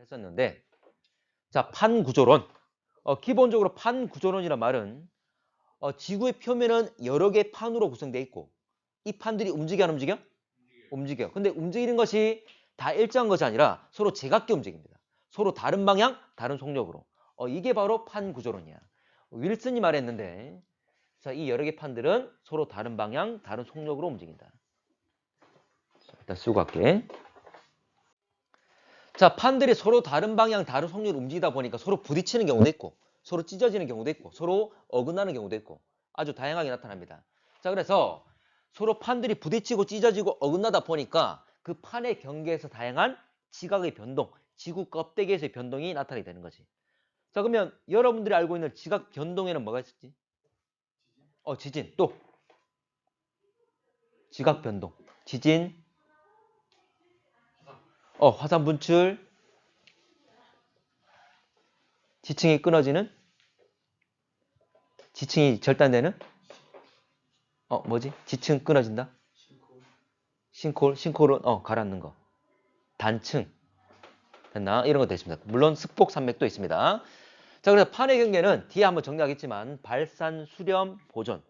했었는데, 자, 판구조론. 기본적으로 판구조론이란 말은 지구의 표면은 여러 개의 판으로 구성되어 있고 이 판들이 움직여 안 움직여? 움직여. 근데 움직이는 것이 다 일정한 것이 아니라 서로 제각기 움직입니다. 서로 다른 방향, 다른 속력으로. 이게 바로 판구조론이야. 윌슨이 말했는데, 자, 이 여러 개 판들은 서로 다른 방향, 다른 속력으로 움직인다. 자, 일단 쓰고 갈게. 자, 판들이 서로 다른 방향, 다른 속력으로 움직이다 보니까 서로 부딪히는 경우도 있고, 서로 찢어지는 경우도 있고, 서로 어긋나는 경우도 있고, 아주 다양하게 나타납니다. 자, 그래서 서로 판들이 부딪히고 찢어지고 어긋나다 보니까 그 판의 경계에서 다양한 지각의 변동, 지구 껍데기에서의 변동이 나타나게 되는 거지. 자, 그러면 여러분들이 알고 있는 지각 변동에는 뭐가 있었지? 지진, 또 지각 변동, 지진, 화산 분출, 지층이 끊어지는, 지층이 절단되는, 뭐지? 지층 끊어진다? 싱크홀은 가라앉는 거. 단층. 됐나? 이런 거 되십니다. 물론 습곡 산맥도 있습니다. 자, 그래서 판의 경계는 뒤에 한번 정리하겠지만 발산, 수렴, 보존.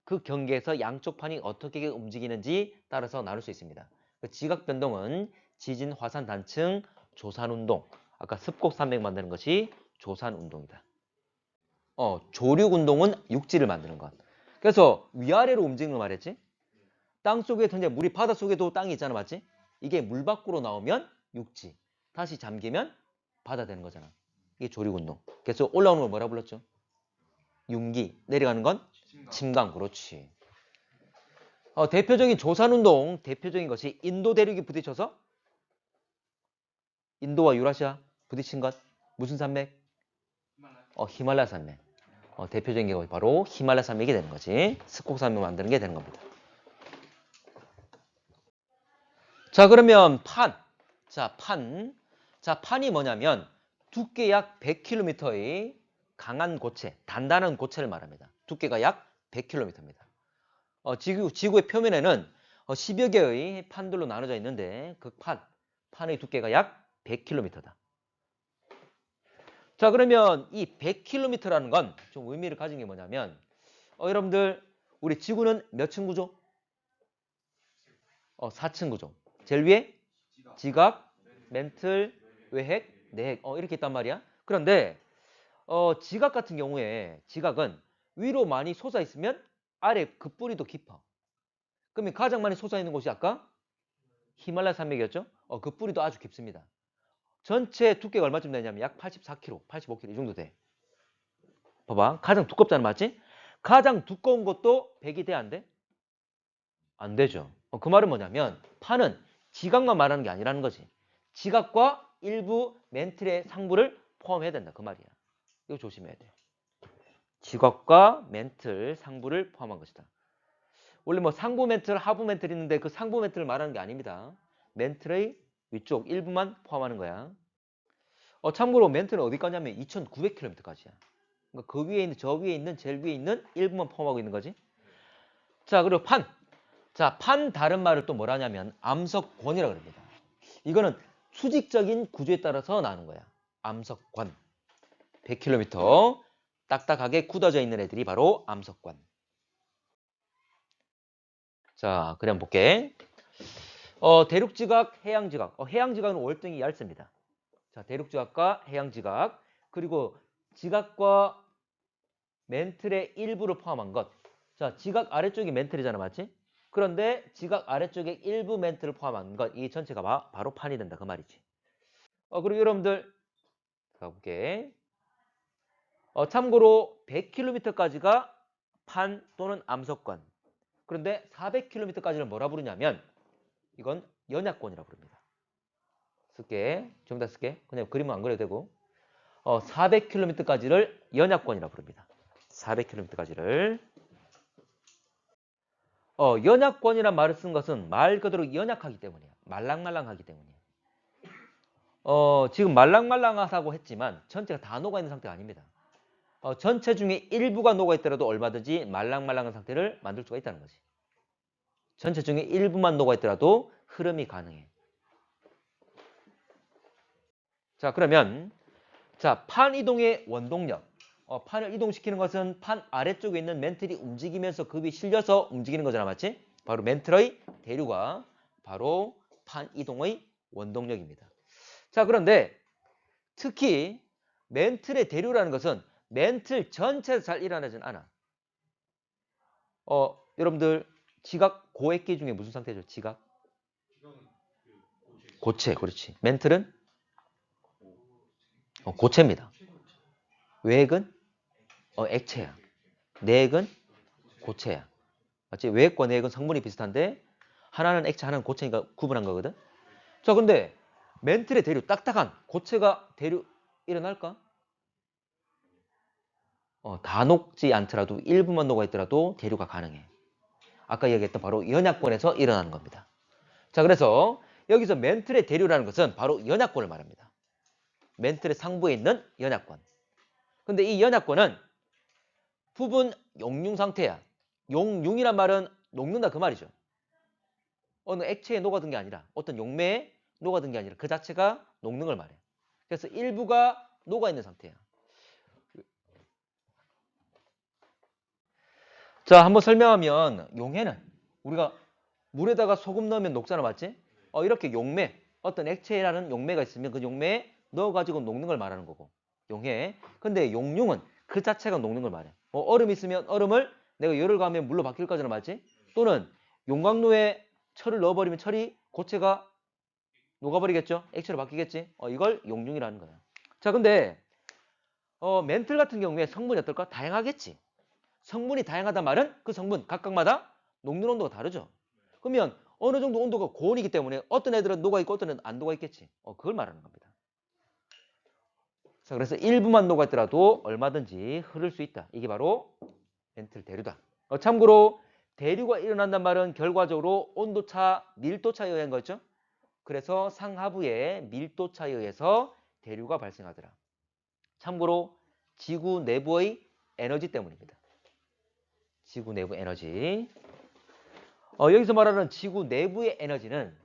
그 경계에서 양쪽 판이 어떻게 움직이는지 따라서 나눌 수 있습니다. 그 지각 변동은 지진, 화산, 단층, 조산 운동. 아까 습곡 산맥 만드는 것이 조산 운동이다. 조륙 운동은 육지를 만드는 것. 그래서 위아래로 움직이는 거 말했지? 땅 속에 이제 물이 바닷속에도 땅이 있잖아, 맞지? 이게 물 밖으로 나오면 육지, 다시 잠기면 바다 되는 거잖아. 이게 조류운동. 그래서 올라오는 걸 뭐라 불렀죠? 융기, 내려가는 건 침강, 그렇지. 대표적인 조산운동, 대표적인 것이 인도 대륙이 부딪혀서 인도와 유라시아 부딪힌 것, 무슨 산맥? 히말라야 산맥. 대표적인 게 바로 히말라야 산맥이 되는 거지. 스콕 산맥 만드는 게 되는 겁니다. 자, 그러면 판. 자, 판이 뭐냐면 두께 약 100km의 강한 고체, 단단한 고체를 말합니다. 두께가 약 100km입니다. 지구의 표면에는 10여 개의 판들로 나눠져 있는데 그 판의 두께가 약 100km다. 자, 그러면 이 100km라는 건 좀 의미를 가진 게 뭐냐면 여러분들 우리 지구는 몇 층 구조? 4층 구조. 제일 위에 지각, 멘틀, 외핵, 내핵 이렇게 있단 말이야. 그런데 지각 같은 경우에 지각은 위로 많이 솟아 있으면 아래 그 뿌리도 깊어. 그러면 가장 많이 솟아 있는 곳이 아까 히말라야 산맥이었죠? 그 뿌리도 아주 깊습니다. 전체 두께가 얼마쯤 되냐면 약 84kg, 85kg 이 정도 돼. 봐봐. 가장 두껍잖아, 맞지? 가장 두꺼운 것도 100이 돼, 안 돼? 안 되죠. 그 말은 뭐냐면 판은 지각만 말하는 게 아니라는 거지. 지각과 일부 멘틀의 상부를 포함해야 된다. 그 말이야. 이거 조심해야 돼. 지각과 멘틀, 상부를 포함한 것이다. 원래 뭐 상부 멘틀, 하부 멘틀 있는데 그 상부 멘틀을 말하는 게 아닙니다. 멘틀의 위쪽 일부만 포함하는 거야. 참고로 멘틀은 어디까지냐면 2900km까지야. 그러니까 그 위에 있는, 저 위에 있는, 제일 위에 있는 일부만 포함하고 있는 거지. 자, 그리고 판. 자, 판 다른 말을 또 뭐라 하냐면 암석권이라고 합니다. 이거는 수직적인 구조에 따라서 나오는 거야. 암석권. 100km 딱딱하게 굳어져 있는 애들이 바로 암석권. 자, 그래 한번 볼게. 대륙지각, 해양지각. 해양지각은 월등히 얇습니다. 자, 대륙지각과 해양지각. 그리고 지각과 멘틀의 일부를 포함한 것. 자, 지각 아래쪽이 멘틀이잖아, 맞지? 그런데 지각 아래쪽에 일부 멘틀을 포함한 것. 이 전체가 바로 판이 된다. 그 말이지. 그리고 여러분들 가볼게. 참고로 100km까지가 판 또는 암석권. 그런데 400km까지는 뭐라 부르냐면 이건 연약권이라고 부릅니다. 쓸게. 좀 더 쓸게. 그냥 그림은 안 그려도 되고. 400km까지를 연약권이라고 부릅니다. 400km까지를. 연약권이란 말을 쓴 것은 말 그대로 연약하기 때문이야. 말랑말랑하기 때문이야. 지금 말랑말랑하다고 했지만 전체가 다 녹아있는 상태가 아닙니다. 전체 중에 일부가 녹아있더라도 얼마든지 말랑말랑한 상태를 만들 수가 있다는 거지. 전체 중에 일부만 녹아있더라도 흐름이 가능해. 자, 그러면 자, 판 이동의 원동력. 판을 이동시키는 것은 판 아래쪽에 있는 멘틀이 움직이면서 그 위에 실려서 움직이는 거잖아, 맞지? 바로 멘틀의 대류가 바로 판 이동의 원동력입니다. 자, 그런데 특히 멘틀의 대류라는 것은 멘틀 전체에서 잘 일어나진 않아. 여러분들 지각 고액기 중에 무슨 상태죠? 지각? 고체, 그렇지. 멘틀은 고체입니다. 외액은 액체야. 내액은 고체야. 맞지? 외액과 내액은 성분이 비슷한데 하나는 액체, 하나는 고체니까 구분한 거거든. 자, 근데 멘틀의 대류, 딱딱한 고체가 대류 일어날까? 다 녹지 않더라도 일부만 녹아 있더라도 대류가 가능해. 아까 얘기했던 바로 연약권에서 일어나는 겁니다. 자, 그래서 여기서 멘틀의 대류라는 것은 바로 연약권을 말합니다. 멘틀의 상부에 있는 연약권. 근데 이 연약권은 부분 용융 상태야. 용융이란 말은 녹는다 그 말이죠. 어느 액체에 녹아든 게 아니라 어떤 용매에 녹아든 게 아니라 그 자체가 녹는 걸 말해. 그래서 일부가 녹아있는 상태야. 자, 한번 설명하면 용해는 우리가 물에다가 소금 넣으면 녹잖아, 맞지? 이렇게 용매, 어떤 액체라는 용매가 있으면 그 용매에 넣어가지고 녹는 걸 말하는 거고 용해. 근데 용융은 그 자체가 녹는 걸 말해. 얼음 있으면 얼음을 내가 열을 가하면 물로 바뀔 거잖아, 맞지? 또는 용광로에 철을 넣어버리면 철이 고체가 녹아버리겠죠? 액체로 바뀌겠지? 이걸 용융이라는 거야. 자, 근데 멘틀 같은 경우에 성분이 어떨까? 다양하겠지. 성분이 다양하단 말은 그 성분 각각마다 녹는 온도가 다르죠. 그러면 어느 정도 온도가 고온이기 때문에 어떤 애들은 녹아있고 어떤 애들은 안 녹아있겠지. 그걸 말하는 겁니다. 자, 그래서 일부만 녹아있더라도 얼마든지 흐를 수 있다. 이게 바로 멘틀 대류다. 참고로 대류가 일어난단 말은 결과적으로 온도차, 밀도차에 의한 거죠. 그래서 상하부의 밀도차에 의해서 대류가 발생하더라. 참고로 지구 내부의 에너지 때문입니다. 지구 내부 에너지. 여기서 말하는 지구 내부의 에너지는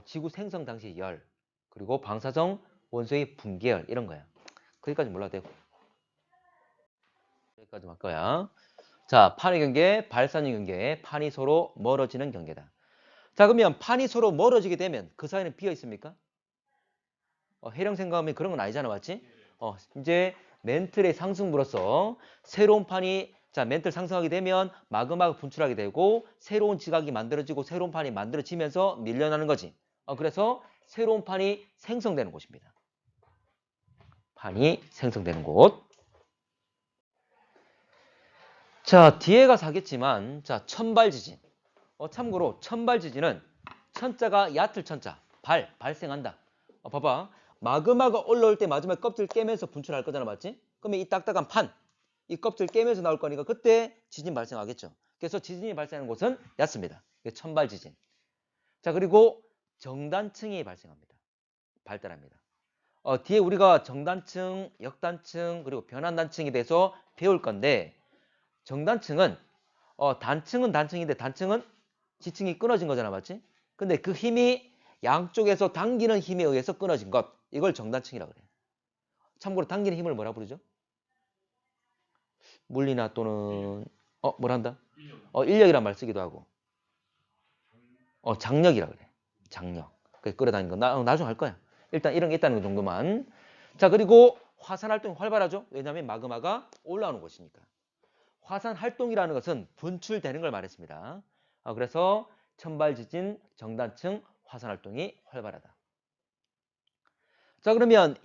지구 생성 당시의 열, 그리고 방사성 원소의 분계열 이런 거야. 거기까지 몰라도 되고. 여기까지만 할 거야. 자, 판의 경계, 발산의 경계, 판이 서로 멀어지는 경계다. 자, 그러면 판이 서로 멀어지게 되면 그 사이는 비어 있습니까? 해령 생각하면 그런 건 아니잖아, 맞지? 이제 멘틀의 상승부로서 새로운 판이 자, 멘틀 상승하게 되면 마그마가 분출하게 되고 새로운 지각이 만들어지고 새로운 판이 만들어지면서 밀려나는 거지. 그래서 새로운 판이 생성되는 곳입니다. 판이 생성되는 곳. 자, 뒤에 가서 하겠지만 자, 천발지진. 참고로 천발지진은 천자가 얕을 천자, 발생한다. 봐봐. 마그마가 올라올 때 마지막에 껍질 깨면서 분출할 거잖아, 맞지? 그러면 이 딱딱한 판, 이 껍질 깨면서 나올 거니까 그때 지진 발생하겠죠. 그래서 지진이 발생하는 곳은 얕습니다. 이게 천발지진. 자, 그리고 정단층이 발생합니다. 발달합니다. 뒤에 우리가 정단층, 역단층, 그리고 변환단층에 대해서 배울 건데 정단층은 단층은 단층인데 단층은 지층이 끊어진 거잖아, 맞지? 근데 그 힘이 양쪽에서 당기는 힘에 의해서 끊어진 것. 이걸 정단층이라고 그래요. 참고로 당기는 힘을 뭐라 부르죠? 물리나 또는 뭐란다? 인력이란 말 쓰기도 하고. 장력이라 그래. 장력. 그래서 끌어다니는 거. 나중에 할 거야. 일단 이런 게 있다는 거 정도만. 자, 그리고 화산 활동이 활발하죠. 왜냐하면 마그마가 올라오는 곳이니까. 화산 활동이라는 것은 분출되는 걸 말했습니다. 그래서 천발지진, 정단층, 화산 활동이 활발하다. 자, 그러면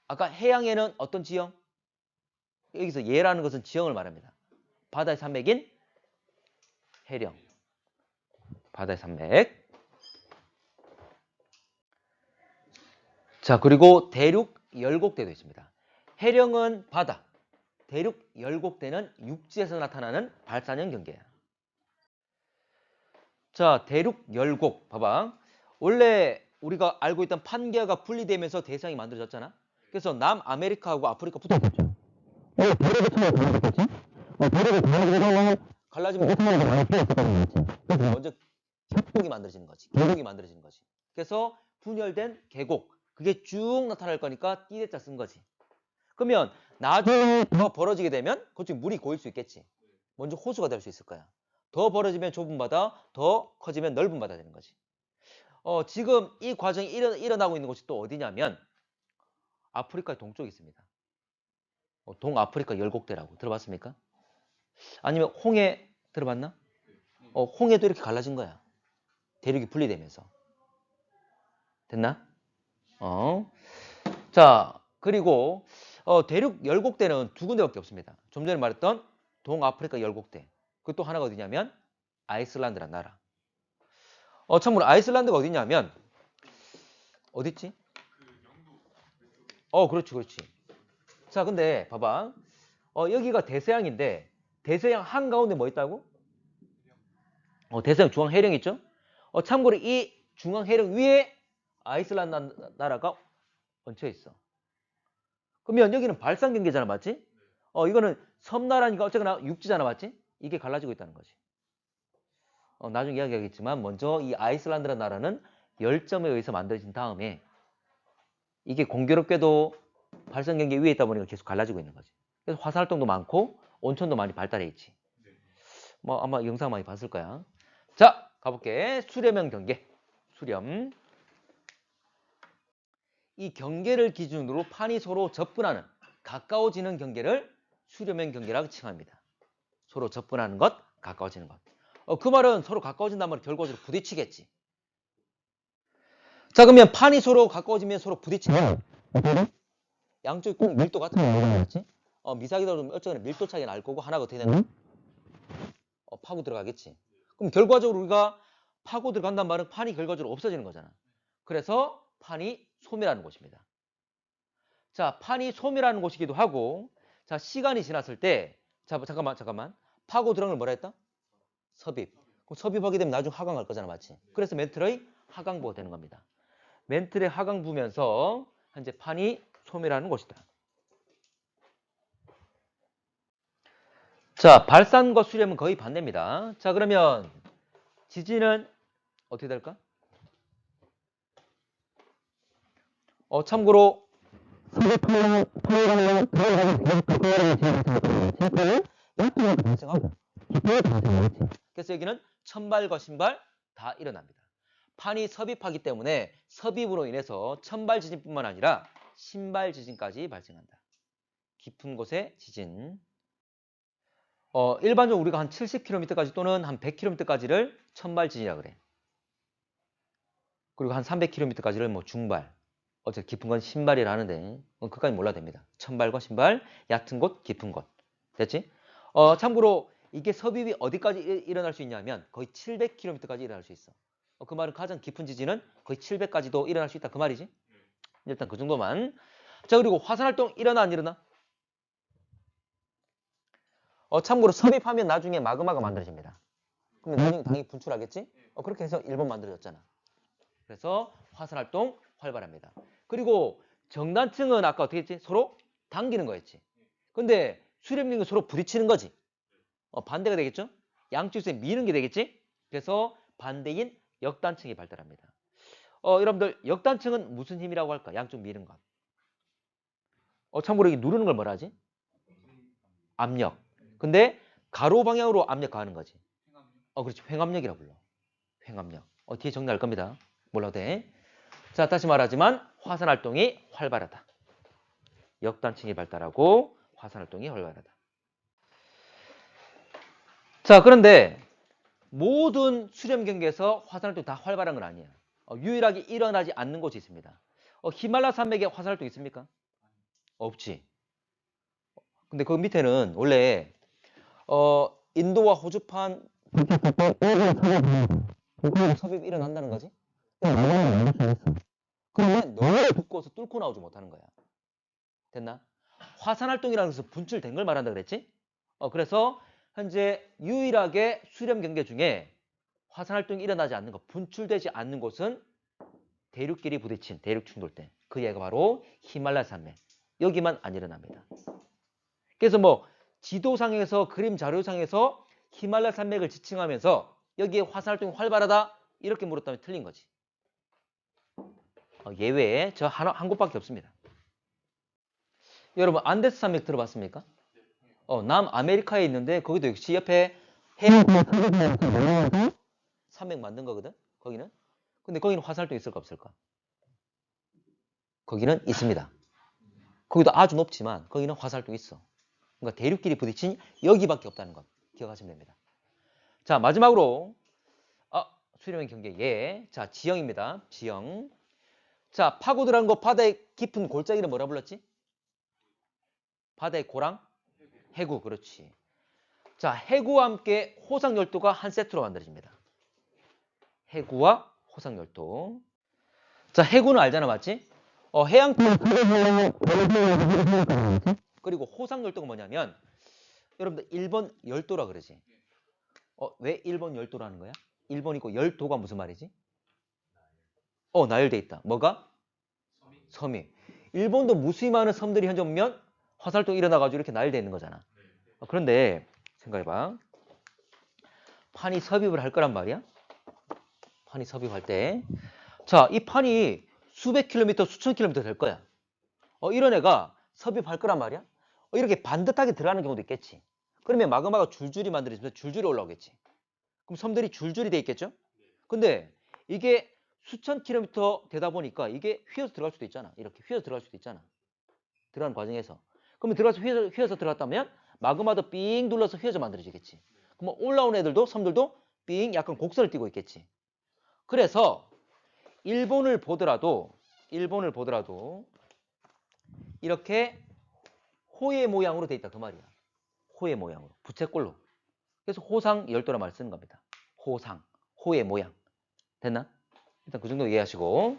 아까 해양에는 어떤 지형? 여기서 예라는 것은 지형을 말합니다. 바다의 산맥인 해령. 바다의 산맥. 자, 그리고 대륙 열곡대도 있습니다. 해령은 바다, 대륙 열곡대는 육지에서 나타나는 발산형 경계야. 자, 대륙 열곡 봐봐. 원래 우리가 알고 있던 판게아가 분리되면서 대서양이 만들어졌잖아. 그래서 남아메리카하고 아프리카 붙었겠죠. 대륙이 처음에 갈라졌겠지? 대륙이 갈라지면 갈라지면 오토마가 많이 필요했거든요. 그래서 먼저 협곡이 만들어지는 거지. 계곡이 만들어지는 거지. 그래서 분열된 계곡, 그게 쭉 나타날 거니까 띠대자 쓴 거지. 그러면 나중에 더 벌어지게 되면 그쪽 물이 고일 수 있겠지. 먼저 호수가 될 수 있을 거야. 더 벌어지면 좁은 바다, 더 커지면 넓은 바다 되는 거지. 지금 이 과정이 일어나고 있는 곳이 또 어디냐면 아프리카의 동쪽에 있습니다. 동아프리카 열곡대라고 들어봤습니까? 아니면 홍해 들어봤나? 홍해도 이렇게 갈라진 거야. 대륙이 분리되면서. 됐나? 자, 그리고 대륙 열곡대는 두 군데밖에 없습니다. 좀 전에 말했던 동아프리카 열곡대. 그 또 하나가 어디냐면 아이슬란드란 나라. 참고로 아이슬란드가 어디냐면 어딨지? 그렇지, 그렇지. 자, 근데 봐봐. 여기가 대서양인데 대서양 한가운데 뭐 있다고? 대서양 중앙 해령 있죠? 참고로 이 중앙 해령 위에 아이슬란드 나라가 얹혀 있어. 그러면 여기는 발상 경계잖아, 맞지? 이거는 섬나라니까 어쨌거나 육지잖아, 맞지? 이게 갈라지고 있다는 거지. 나중에 이야기하겠지만 먼저 이 아이슬란드라는 나라는 열점에 의해서 만들어진 다음에 이게 공교롭게도 발상 경계 위에 있다 보니까 계속 갈라지고 있는 거지. 그래서 화산 활동도 많고 온천도 많이 발달해 있지. 뭐 아마 영상 많이 봤을 거야. 자, 가볼게. 수렴형 경계. 수렴. 이 경계를 기준으로 판이 서로 접근하는, 가까워지는 경계를 수렴형 경계라고 칭합니다. 서로 접근하는 것, 가까워지는 것. 그 말은 서로 가까워진다는 말은 결과적으로 부딪히겠지. 자, 그러면 판이 서로 가까워지면 서로 부딪히면 양쪽이 꼭 밀도 같은 거 알겠지? 미사기다 보면 어쩌거나 밀도 차이가 날 거고 하나가 어떻게 되나? 파고 들어가겠지. 그럼 결과적으로 우리가 파고 들어간다는 말은 판이 결과적으로 없어지는 거잖아. 그래서 판이 소멸하는 곳입니다. 자, 판이 소멸하는 곳이기도 하고, 자, 시간이 지났을 때, 자, 잠깐만. 파고 들어간 걸 뭐라 했다? 섭입. 그럼 섭입하게 되면 나중에 하강할 거잖아, 맞지? 그래서 멘틀의 하강부가 되는 겁니다. 멘틀의 하강부면서 현재 판이 소멸하는 곳이다. 자, 발산과 수렴은 거의 반대입니다. 자, 그러면 지진은 어떻게 될까? 참고로 그래서 여기는 천발과 신발 다 일어납니다. 판이 섭입하기 때문에 섭입으로 인해서 천발 지진뿐만 아니라 신발 지진까지 발생한다. 깊은 곳의 지진. 일반적으로 우리가 한 70km까지 또는 한 100km까지를 천발 지진이라 그래. 그리고 한 300km까지를 뭐 중발. 어차피 깊은 건 신발이라 하는데 그까지 몰라도 됩니다. 천발과 신발, 얕은 곳, 깊은 곳. 됐지? 참고로 이게 섭입이 어디까지 일어날 수 있냐면 거의 700km까지 일어날 수 있어. 그 말은 가장 깊은 지진은 거의 700까지도 일어날 수 있다. 그 말이지? 일단 그 정도만. 자, 그리고 화산활동 일어나 안 일어나? 참고로 섭입하면 나중에 마그마가 만들어집니다. 그러면 나중에 당연히 분출하겠지? 그렇게 해서 일본 만들어졌잖아. 그래서 화산활동 활발합니다. 그리고 정단층은 아까 어떻게 했지? 서로 당기는 거였지. 근데 수렴링은 서로 부딪히는 거지. 반대가 되겠죠? 양쪽에서 미는 게 되겠지? 그래서 반대인 역단층이 발달합니다. 여러분들 역단층은 무슨 힘이라고 할까? 양쪽 미는 것. 참고로 이 누르는 걸 뭐라 하지? 압력. 근데 가로 방향으로 압력 가하는 거지. 그렇지. 횡압력이라고 불러. 횡압력. 뒤에 정리할 겁니다. 몰라도 돼. 자, 다시 말하지만 화산활동이 활발하다. 역단층이 발달하고 화산활동이 활발하다. 자, 그런데 모든 수렴 경계에서 화산활동이 다 활발한 건 아니에요. 유일하게 일어나지 않는 곳이 있습니다. 히말라야 산맥에 화산활동 있습니까? 없지. 근데 그 밑에는 원래 인도와 호주판 섭입이 일어난다는 거지? 그러면 너무 두꺼워서 뚫고 나오지 못하는 거야. 됐나? 화산활동이라는 것은 분출된 걸 말한다 그랬지? 그래서 현재 유일하게 수렴 경계 중에 화산활동이 일어나지 않는 것, 분출되지 않는 곳은 대륙끼리 부딪힌 대륙 충돌 때. 그 얘가 바로 히말라야 산맥. 여기만 안 일어납니다. 그래서 뭐 지도상에서 그림 자료상에서 히말라야 산맥을 지칭하면서 여기에 화산활동이 활발하다 이렇게 물었다면 틀린 거지. 예외에 저 한 곳밖에 없습니다. 여러분 안데스 산맥 들어봤습니까? 남아메리카에 있는데 거기도 역시 옆에 해양 산맥 만든 거거든. 거기는. 근데 거기는 화산활동 있을까 없을까? 거기는 있습니다. 거기도 아주 높지만 거기는 화산활동이 있어. 그러니까 대륙끼리 부딪힌 여기밖에 없다는 것 기억하시면 됩니다. 자, 마지막으로 수렴의 경계 예. 자, 지형입니다. 지형. 자, 파고들어간 거 바다의 깊은 골짜기를 뭐라 불렀지? 바다의 고랑? 해구. 그렇지. 자, 해구와 함께 호상열도가 한 세트로 만들어집니다. 해구와 호상열도. 자, 해구는 알잖아, 맞지? 해양 그리고 호상열도가 뭐냐면 여러분들 일본 열도라 그러지. 왜 일본 열도라는 거야? 일본이고 열도가 무슨 말이지? 나열돼 있다. 뭐가? 섬이. 일본도 무수히 많은 섬들이 현재 보면 화살도 일어나가지고 이렇게 나열돼 있는 거잖아. 그런데 생각해봐. 판이 섭입을 할 거란 말이야. 판이 섭입할 때. 자, 이 판이 수백 킬로미터, 수천 킬로미터 될 거야. 이런 애가 섭입할 거란 말이야. 이렇게 반듯하게 들어가는 경우도 있겠지. 그러면 마그마가 줄줄이 만들어지면서 줄줄이 올라오겠지. 그럼 섬들이 줄줄이 돼 있겠죠? 근데 이게 수천 킬로미터 되다 보니까 이게 휘어서 들어갈 수도 있잖아. 이렇게 휘어서 들어갈 수도 있잖아. 들어가는 과정에서. 그러면 들어가서 휘어서 들어갔다면 마그마도 삥 눌러서 휘어져 만들어지겠지. 그럼 올라온 애들도 섬들도 삥 약간 곡선을 띠고 있겠지. 그래서 일본을 보더라도 이렇게 호의 모양으로 돼 있다 그 말이야. 호의 모양으로. 부채꼴로. 그래서 호상 열도란 말을 쓰는 겁니다. 호상. 호의 모양. 됐나? 일단 그 정도 이해하시고.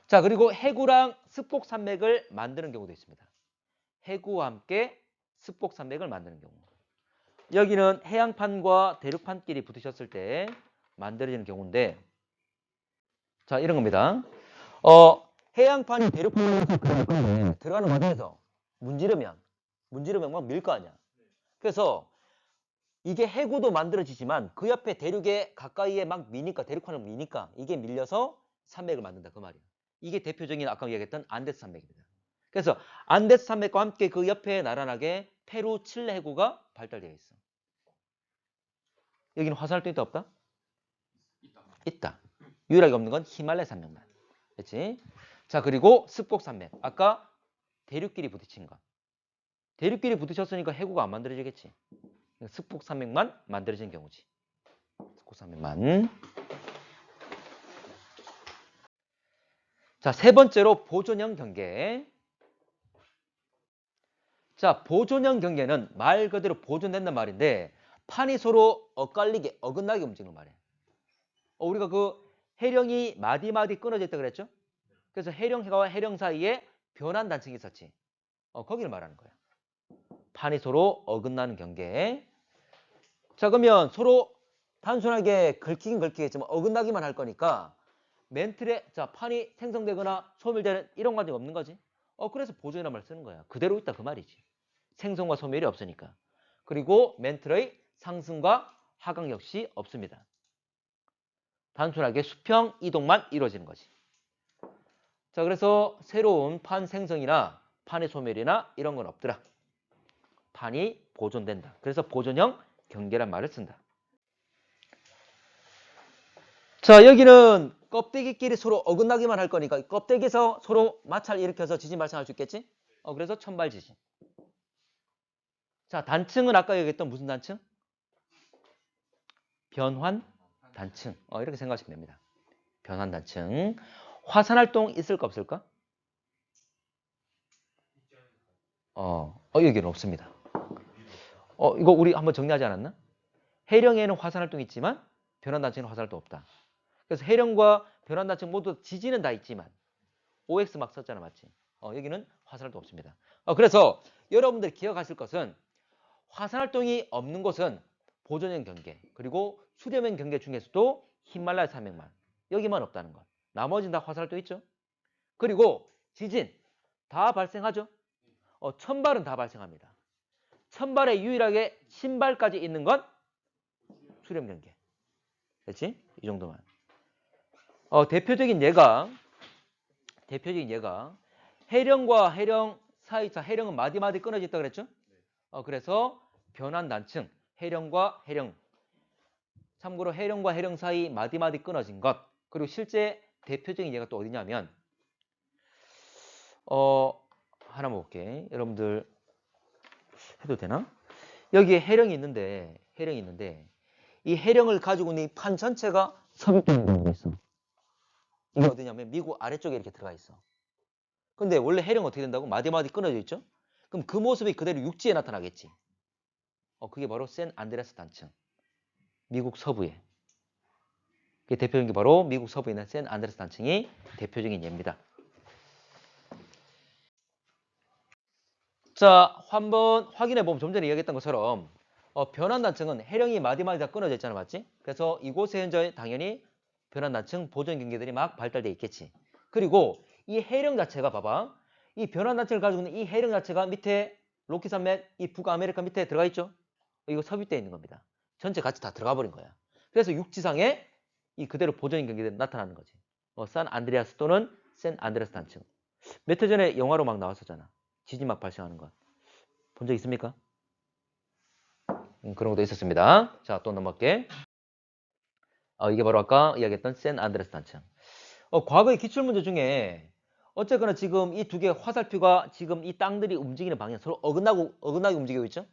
자, 그리고 해구랑 습곡산맥을 만드는 경우도 있습니다. 해구와 함께 습곡산맥을 만드는 경우. 여기는 해양판과 대륙판끼리 부딪혔을 때 만들어지는 경우인데, 자, 이런 겁니다. 해양판이 대륙판에서 들어가는 과정에서 문지르면 막 밀 거 아니야. 그래서 이게 해구도 만들어지지만 그 옆에 대륙에 가까이에 막 미니까 대륙판을 미니까 이게 밀려서 산맥을 만든다 그 말이야. 이게 대표적인 아까 얘기했던 안데스 산맥입니다. 그래서 안데스 산맥과 함께 그 옆에 나란하게 페루, 칠레 해구가 발달되어 있어. 여기는 화산활동이 있다 없다? 있다. 유일하게 없는 건 히말라야 산맥만. 그렇지? 자, 그리고 습곡산맥. 아까 대륙끼리 부딪힌 거. 대륙끼리 부딪혔으니까 해구가 안 만들어지겠지. 습곡산맥만 만들어진 경우지. 습곡산맥만. 자, 세 번째로 보존형 경계. 자, 보존형 경계는 말 그대로 보존된단 말인데 판이 서로 엇갈리게 어긋나게 움직이는 말이에요. 우리가 그 해령이 마디마디 끊어져 있다 그랬죠? 그래서 해령과 해령 사이에 변환 단층이 있었지. 거기를 말하는 거야. 판이 서로 어긋나는 경계. 자, 그러면 서로 단순하게 긁히긴 긁히겠지만 어긋나기만 할 거니까 멘틀에 자 판이 생성되거나 소멸되는 이런 과정이 없는 거지. 그래서 보존이라는 말을 쓰는 거야. 그대로 있다 그 말이지. 생성과 소멸이 없으니까. 그리고 멘틀의 상승과 하강 역시 없습니다. 단순하게 수평 이동만 이루어지는 거지. 자, 그래서 새로운 판 생성이나 판의 소멸이나 이런 건 없더라. 판이 보존된다. 그래서 보존형 경계란 말을 쓴다. 자, 여기는 껍데기끼리 서로 어긋나기만 할 거니까 껍데기에서 서로 마찰 일으켜서 지진 발생할 수 있겠지? 그래서 천발 지진. 자, 단층은 아까 얘기했던 무슨 단층? 변환 단층. 이렇게 생각하시면 됩니다. 변환 단층. 화산 활동 있을까 없을까? 여기는 없습니다. 이거 우리 한번 정리하지 않았나? 해령에는 화산 활동이 있지만 변환 단층에는 화산 활동 없다. 그래서 해령과 변환 단층 모두 지진은 다 있지만 OX 막 썼잖아, 맞지? 여기는 화산 활동 없습니다. 그래서 여러분들이 기억하실 것은 화산 활동이 없는 곳은 보존형 경계 그리고 수렴형 경계 중에서도 히말라야 산맥만 여기만 없다는 것. 나머지는 다 화산 활동 있죠. 그리고 지진 다 발생하죠. 천발은 다 발생합니다. 천발에 유일하게 신발까지 있는 건 수렴 경계. 그렇지? 이 정도만. 대표적인 예가 대표적인 예가 해령과 해령 사이, 자, 해령은 마디마디 끊어져 있다 그랬죠? 그래서 변환 단층, 해령과 해령. 참고로 해령과 해령 사이 마디마디 끊어진 것. 그리고 실제 대표적인 예가 또 어디냐면, 하나 볼게. 여러분들 해도 되나? 여기에 해령이 있는데, 이 해령을 가지고 있는 이 판 전체가 섭입되는 경우가 있어. 이게 어디냐면 미국 아래쪽에 이렇게 들어가 있어. 근데 원래 해령 어떻게 된다고? 마디마디 끊어져 있죠? 그럼 그 모습이 그대로 육지에 나타나겠지. 그게 바로 샌 안드레아스 단층. 미국 서부에. 그게 대표적인 게 바로 미국 서부에 있는 샌 안드레아스 단층이 대표적인 예입니다. 자, 한번 확인해 보면 좀 전에 이야기했던 것처럼 변환 단층은 해령이 마디마디 다 끊어져 있잖아, 맞지? 그래서 이곳에 현재 당연히 변환 단층 보존 경계들이 막 발달돼 있겠지. 그리고 이 해령 자체가 봐봐. 이 변환 단층을 가지고 있는 이 해령 자체가 밑에 로키산맥, 이 북아메리카 밑에 들어가 있죠? 이거 섭입되어 있는 겁니다. 전체 같이 다 들어가 버린 거야. 그래서 육지상에 이 그대로 보존 경계들이 나타나는 거지. 산 안드레아스 또는 샌 안드레아스 단층. 몇 해 전에 영화로 막 나왔었잖아. 지진 막 발생하는 거. 본 적 있습니까? 그런 것도 있었습니다. 자, 또 넘어갈게. 이게 바로 아까 이야기했던 샌 안드레스 단층. 과거의 기출문제 중에 어쨌거나 지금 이 두 개의 화살표가 지금 이 땅들이 움직이는 방향 서로 어긋나게 움직이고 있죠?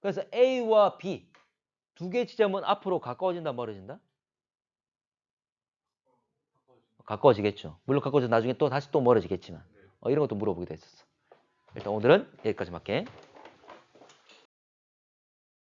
그래서 A와 B 두 개의 지점은 앞으로 가까워진다, 멀어진다? 가까워지겠죠. 물론 가까워져 나중에 또 다시 또 멀어지겠지만 이런 것도 물어보기도 했었어. 일단 오늘은 여기까지 할게.